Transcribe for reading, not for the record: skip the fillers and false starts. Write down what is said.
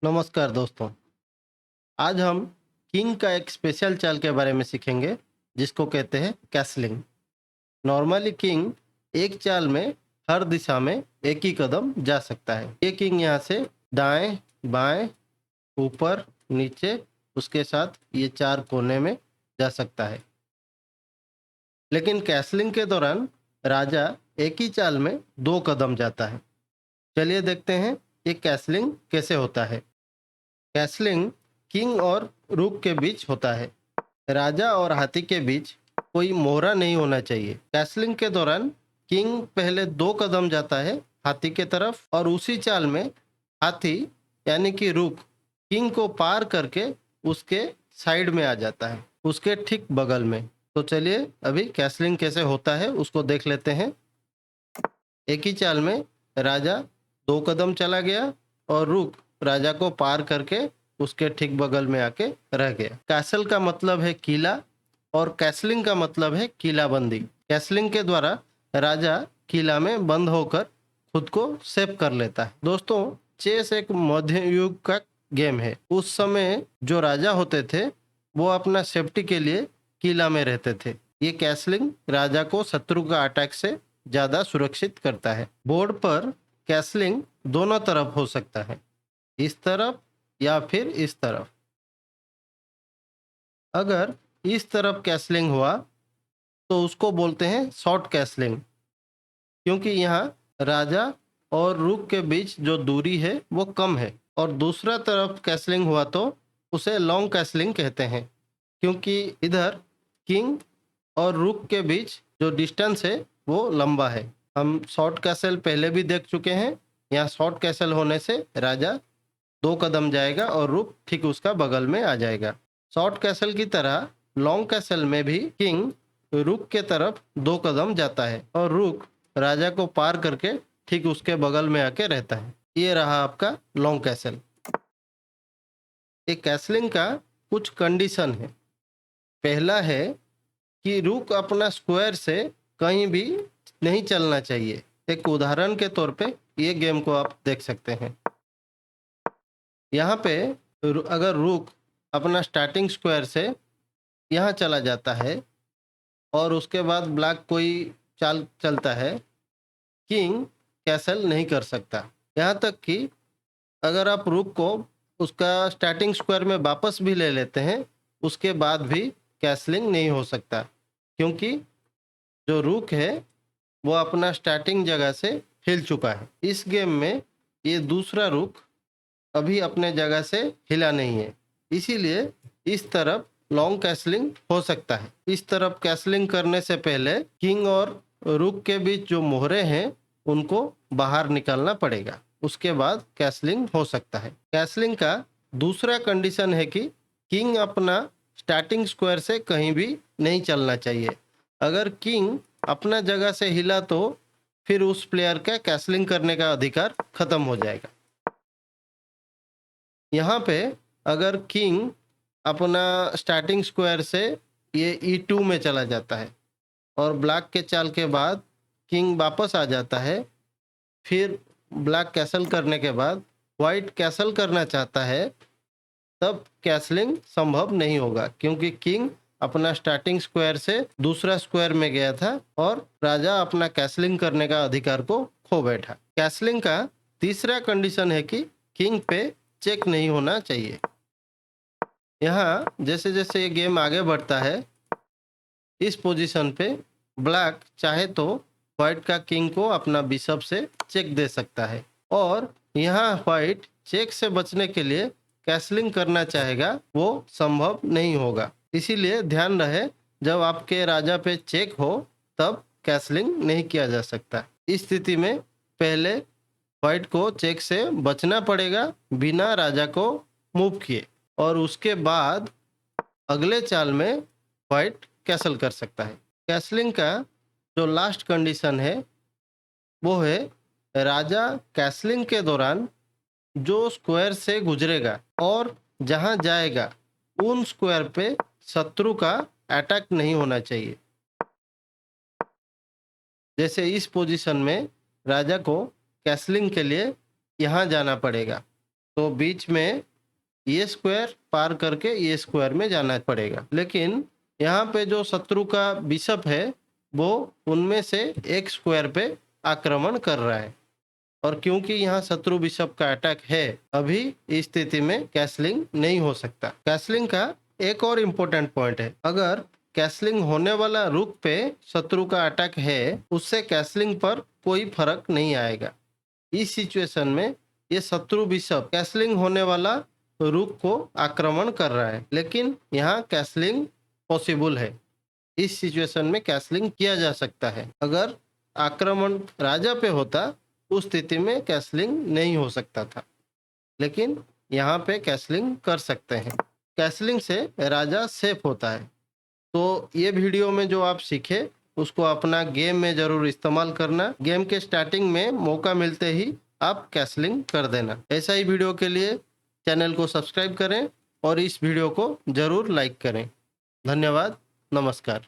नमस्कार दोस्तों। आज हम किंग का एक स्पेशल चाल के बारे में सीखेंगे जिसको कहते हैं कैसलिंग। नॉर्मली किंग एक चाल में हर दिशा में एक ही कदम जा सकता है। ये किंग यहाँ से दाएं, बाएं, ऊपर, नीचे, उसके साथ ये चार कोने में जा सकता है। लेकिन कैसलिंग के दौरान राजा एक ही चाल में दो कदम जाता है। चलिए देखते हैं ये कैसलिंग कैसे होता है। कैसलिंग किंग और रूक के बीच होता है। राजा और हाथी के बीच कोई मोहरा नहीं होना चाहिए। कैसलिंग के दौरान किंग पहले दो कदम जाता है हाथी के तरफ और उसी चाल में हाथी यानी कि रूक किंग को पार करके उसके साइड में आ जाता है, उसके ठीक बगल में। तो चलिए अभी कैसलिंग कैसे होता है उसको देख लेते हैं। एक ही चाल में राजा दो कदम चला गया और रूक राजा को पार करके उसके ठीक बगल में आके रह गया। कैसल का मतलब है किला और कैसलिंग का मतलब है किलाबंदी। कैसलिंग के द्वारा राजा किला में बंद होकर खुद को सेव कर लेता है। दोस्तों, चेस एक मध्य युग का गेम है। उस समय जो राजा होते थे वो अपना सेफ्टी के लिए किला में रहते थे। ये कैसलिंग राजा को शत्रु का अटैक से ज्यादा सुरक्षित करता है। बोर्ड पर कैसलिंग दोनों तरफ हो सकता है, इस तरफ या फिर इस तरफ। अगर इस तरफ कैसलिंग हुआ तो उसको बोलते हैं शॉर्ट कैसलिंग, क्योंकि यहाँ राजा और रूक के बीच जो दूरी है वो कम है। और दूसरा तरफ कैसलिंग हुआ तो उसे लॉन्ग कैसलिंग कहते हैं, क्योंकि इधर किंग और रूक के बीच जो डिस्टेंस है वो लंबा है। हम शॉर्ट कैसल पहले भी देख चुके हैं। यहाँ शॉर्ट कैसल होने से राजा दो कदम जाएगा और रूक ठीक उसका बगल में आ जाएगा। शॉर्ट कैसल की तरह लॉन्ग कैसल में भी किंग रूक के तरफ दो कदम जाता है और रूक राजा को पार करके ठीक उसके बगल में आके रहता है। ये रहा आपका लॉन्ग कैसल। एक कैसलिंग का कुछ कंडीशन है। पहला है कि रूक अपना स्क्वायर से कहीं भी नहीं चलना चाहिए। एक उदाहरण के तौर पे ये गेम को आप देख सकते हैं। यहाँ पे अगर रूक अपना स्टार्टिंग स्क्वायर से यहाँ चला जाता है और उसके बाद ब्लैक कोई चाल चलता है, किंग कैसल नहीं कर सकता। यहाँ तक कि अगर आप रूक को उसका स्टार्टिंग स्क्वायर में वापस भी ले लेते हैं, उसके बाद भी कैसलिंग नहीं हो सकता, क्योंकि जो रूक है वो अपना स्टार्टिंग जगह से हिल चुका है। इस गेम में ये दूसरा रूक अभी अपने जगह से हिला नहीं है, इसीलिए इस तरफ लॉन्ग कैसलिंग हो सकता है। इस तरफ कैसलिंग करने से पहले किंग और रूक के बीच जो मोहरे हैं उनको बाहर निकालना पड़ेगा, उसके बाद कैसलिंग हो सकता है। कैसलिंग का दूसरा कंडीशन है कि किंग अपना स्टार्टिंग स्क्वायर से कहीं भी नहीं चलना चाहिए। अगर किंग अपना जगह से हिला तो फिर उस प्लेयर का कैसलिंग करने का अधिकार खत्म हो जाएगा। यहाँ पे अगर किंग अपना स्टार्टिंग स्क्वायर से ये E2 में चला जाता है और ब्लैक के चाल के बाद किंग वापस आ जाता है, फिर ब्लैक कैसल करने के बाद वाइट कैसल करना चाहता है, तब कैसलिंग संभव नहीं होगा, क्योंकि किंग अपना स्टार्टिंग स्क्वायर से दूसरा स्क्वायर में गया था और राजा अपना कैसलिंग करने का अधिकार को खो बैठा। कैसलिंग का तीसरा कंडीशन है कि किंग पे चेक नहीं होना चाहिए। यहाँ जैसे जैसे ये गेम आगे बढ़ता है, इस पोजीशन पे ब्लैक चाहे तो व्हाइट का किंग को अपना बिशप से चेक दे सकता है, और यहाँ व्हाइट चेक से बचने के लिए कैसलिंग करना चाहेगा, वो संभव नहीं होगा। इसीलिए ध्यान रहे, जब आपके राजा पे चेक हो तब कैसलिंग नहीं किया जा सकता। इस स्थिति में पहले व्हाइट को चेक से बचना पड़ेगा बिना राजा को मूव किए, और उसके बाद अगले चाल में व्हाइट कैसल कर सकता है। कैसलिंग का जो लास्ट कंडीशन है वो है राजा कैसलिंग के दौरान जो स्क्वायर से गुजरेगा और जहां जाएगा उन स्क्वायर पे शत्रु का अटैक नहीं होना चाहिए। जैसे इस पोजीशन में राजा को कैसलिंग के लिए यहाँ जाना पड़ेगा, तो बीच में ये स्क्वायर पार करके ये स्क्वायर में जाना पड़ेगा। लेकिन यहाँ पे जो शत्रु का बिशप है वो उनमें से एक स्क्वायर पे आक्रमण कर रहा है, और क्योंकि यहाँ शत्रु बिशप का अटैक है, अभी इस स्थिति में कैसलिंग नहीं हो सकता। कैसलिंग का एक और इम्पोर्टेंट पॉइंट है, अगर कैसलिंग होने वाला रुक पे शत्रु का अटैक है, उससे कैसलिंग पर कोई फर्क नहीं आएगा। इस सिचुएशन में ये शत्रु बिशप कैसलिंग होने वाला रुक को आक्रमण कर रहा है, लेकिन यहाँ कैसलिंग पॉसिबल है। इस सिचुएशन में कैसलिंग किया जा सकता है। अगर आक्रमण राजा पे होता, उस स्थिति में कैसलिंग नहीं हो सकता था, लेकिन यहाँ पे कैसलिंग कर सकते हैं। कैसलिंग से राजा सेफ होता है। तो ये वीडियो में जो आप सीखे उसको अपना गेम में जरूर इस्तेमाल करना। गेम के स्टार्टिंग में मौका मिलते ही आप कैसलिंग कर देना। ऐसा ही वीडियो के लिए चैनल को सब्सक्राइब करें और इस वीडियो को जरूर लाइक करें। धन्यवाद। नमस्कार।